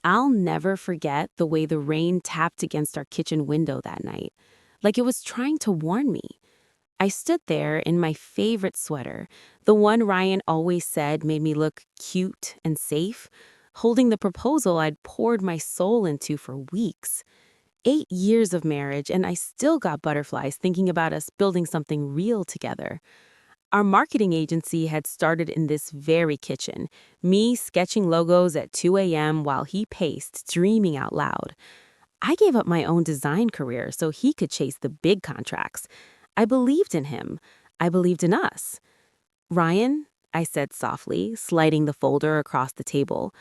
I'll never forget the way the rain tapped against our kitchen window that night, like it was trying to warn me. I stood there in my favorite sweater, the one Ryan always said made me look cute and safe, holding the proposal I'd poured my soul into for weeks. 8 years of marriage, and I still got butterflies thinking about us building something real together. Our marketing agency had started in this very kitchen, me sketching logos at 2 a.m. while he paced, dreaming out loud. I gave up my own design career so he could chase the big contracts. I believed in him. I believed in us. Ryan, I said softly, sliding the folder across the table,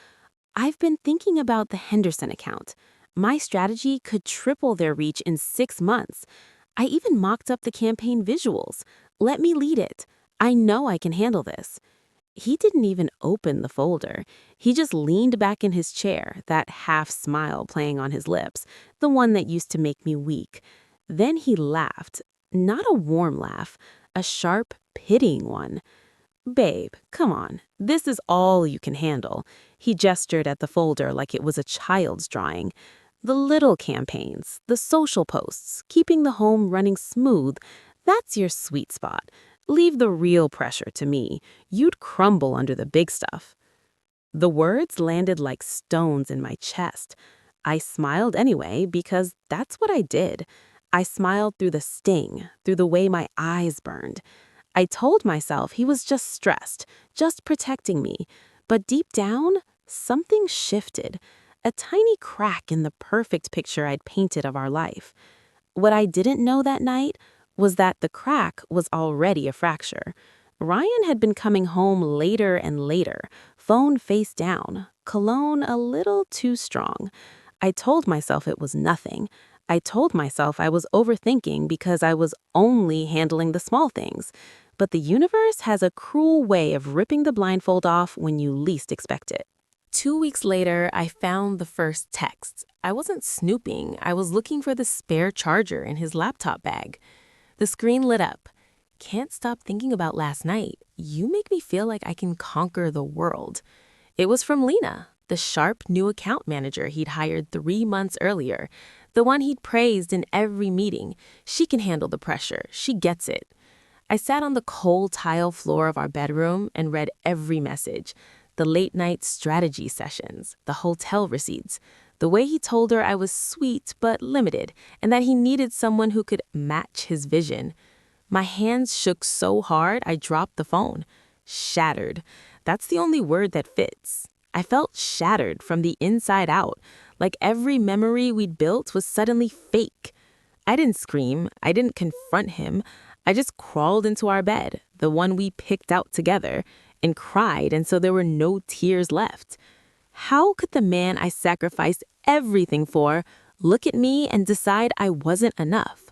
I've been thinking about the Henderson account. My strategy could triple their reach in 6 months. I even mocked up the campaign visuals. Let me lead it. I know I can handle this. He didn't even open the folder. He just leaned back in his chair, that half smile playing on his lips, the one that used to make me weak. Then he laughed. Not a warm laugh, a sharp, pitying one. Babe, come on. This is all you can handle. He gestured at the folder like it was a child's drawing. The little campaigns, the social posts, keeping the home running smooth, that's your sweet spot. Leave the real pressure to me. You'd crumble under the big stuff. The words landed like stones in my chest. I smiled anyway because that's what I did. I smiled through the sting, through the way my eyes burned. I told myself he was just stressed, just protecting me. But deep down, something shifted. A tiny crack in the perfect picture I'd painted of our life. What I didn't know that night was that the crack was already a fracture. Ryan had been coming home later and later, phone face down, cologne a little too strong. I told myself it was nothing. I told myself I was overthinking because I was only handling the small things. But the universe has a cruel way of ripping the blindfold off when you least expect it. 2 weeks later, I found the first text. I wasn't snooping. I was looking for the spare charger in his laptop bag. The screen lit up. Can't stop thinking about last night. You make me feel like I can conquer the world. It was from Lena, the sharp new account manager he'd hired 3 months earlier, the one he'd praised in every meeting. She can handle the pressure. She gets it. I sat on the cold tile floor of our bedroom and read every message. The late-night strategy sessions, the hotel receipts, the way he told her I was sweet but limited and that he needed someone who could match his vision. My hands shook so hard I dropped the phone. Shattered. That's the only word that fits. I felt shattered from the inside out, like every memory we'd built was suddenly fake. I didn't scream. I didn't confront him. I just crawled into our bed, the one we picked out together, and cried, and so there were no tears left. How could the man I sacrificed everything for look at me and decide I wasn't enough?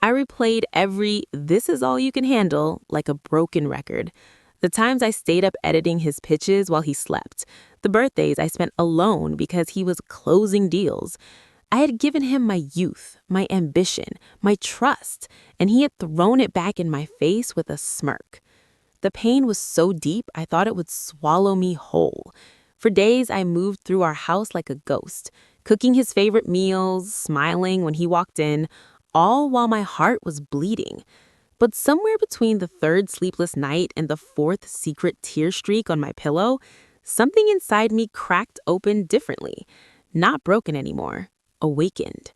I replayed every "this is all you can handle" like a broken record. The times I stayed up editing his pitches while he slept. The birthdays I spent alone because he was closing deals. I had given him my youth, my ambition, my trust, and he had thrown it back in my face with a smirk. The pain was so deep I thought it would swallow me whole. For days I moved through our house like a ghost, cooking his favorite meals, smiling when he walked in, all while my heart was bleeding. But somewhere between the third sleepless night and the fourth secret tear streak on my pillow, something inside me cracked open differently. Not broken anymore, awakened.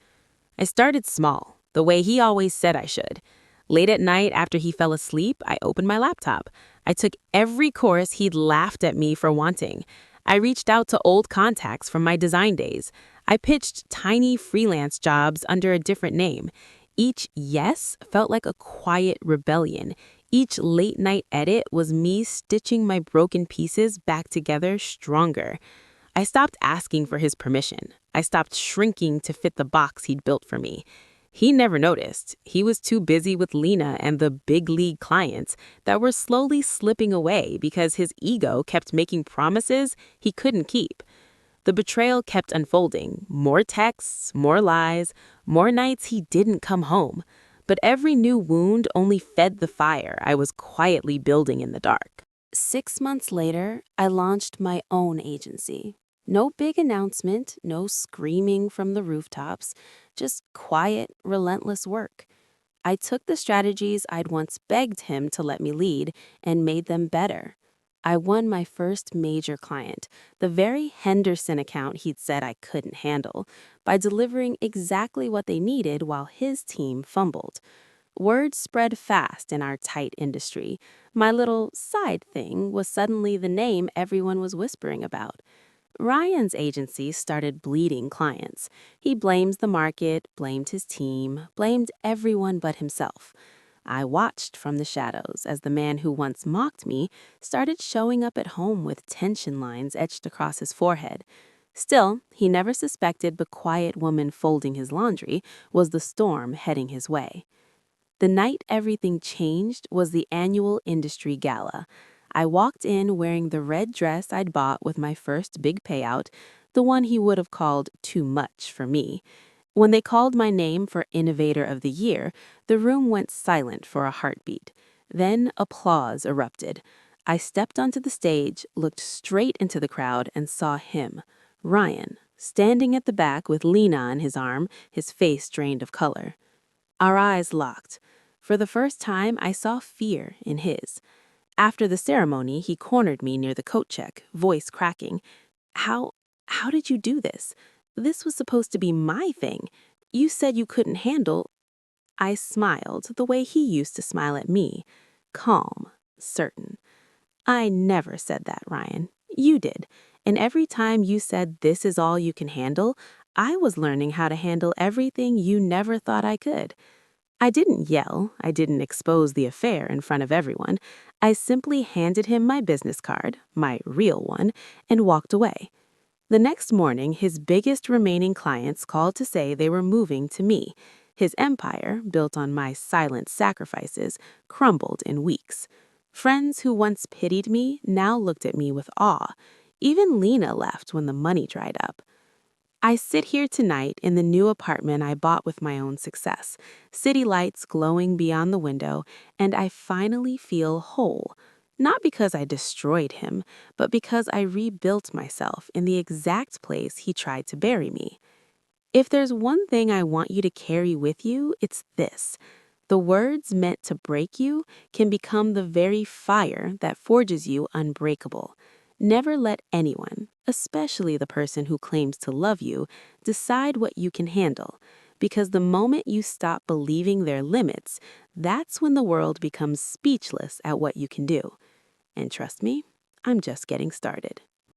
I started small, the way he always said I should. Late at night after he fell asleep, I opened my laptop. I took every course he'd laughed at me for wanting. I reached out to old contacts from my design days. I pitched tiny freelance jobs under a different name. Each yes felt like a quiet rebellion. Each late-night edit was me stitching my broken pieces back together stronger. I stopped asking for his permission. I stopped shrinking to fit the box he'd built for me. He never noticed. He was too busy with Lena and the big league clients that were slowly slipping away because his ego kept making promises he couldn't keep. The betrayal kept unfolding. More texts, more lies, more nights he didn't come home. But every new wound only fed the fire I was quietly building in the dark. 6 months later, I launched my own agency. No big announcement, no screaming from the rooftops, just quiet, relentless work. I took the strategies I'd once begged him to let me lead and made them better. I won my first major client, the very Henderson account he'd said I couldn't handle, by delivering exactly what they needed while his team fumbled. Word spread fast in our tight industry. My little side thing was suddenly the name everyone was whispering about. Ryan's agency started bleeding clients. He blamed the market, blamed his team, blamed everyone but himself. I watched from the shadows as the man who once mocked me started showing up at home with tension lines etched across his forehead. Still, he never suspected the quiet woman folding his laundry was the storm heading his way. The night everything changed was the annual industry gala. I walked in wearing the red dress I'd bought with my first big payout, the one he would have called too much for me. When they called my name for Innovator of the Year, the room went silent for a heartbeat. Then applause erupted. I stepped onto the stage, looked straight into the crowd, and saw him, Ryan, standing at the back with Lena on his arm, his face drained of color. Our eyes locked. For the first time, I saw fear in his. After the ceremony, he cornered me near the coat check, voice cracking. How, how did you do this? This was supposed to be my thing. You said you couldn't handle. I smiled the way he used to smile at me. Calm, certain. I never said that, Ryan. You did. And every time you said this is all you can handle, I was learning how to handle everything you never thought I could. I didn't yell, I didn't expose the affair in front of everyone. I simply handed him my business card, my real one, and walked away. The next morning, his biggest remaining clients called to say they were moving to me. His empire, built on my silent sacrifices, crumbled in weeks. Friends who once pitied me now looked at me with awe. Even Lena left when the money dried up. I sit here tonight in the new apartment I bought with my own success, city lights glowing beyond the window, and I finally feel whole. Not because I destroyed him, but because I rebuilt myself in the exact place he tried to bury me. If there's one thing I want you to carry with you, it's this. The words meant to break you can become the very fire that forges you unbreakable. Never let anyone, especially the person who claims to love you, decide what you can handle. Because the moment you stop believing their limits, that's when the world becomes speechless at what you can do. And trust me, I'm just getting started.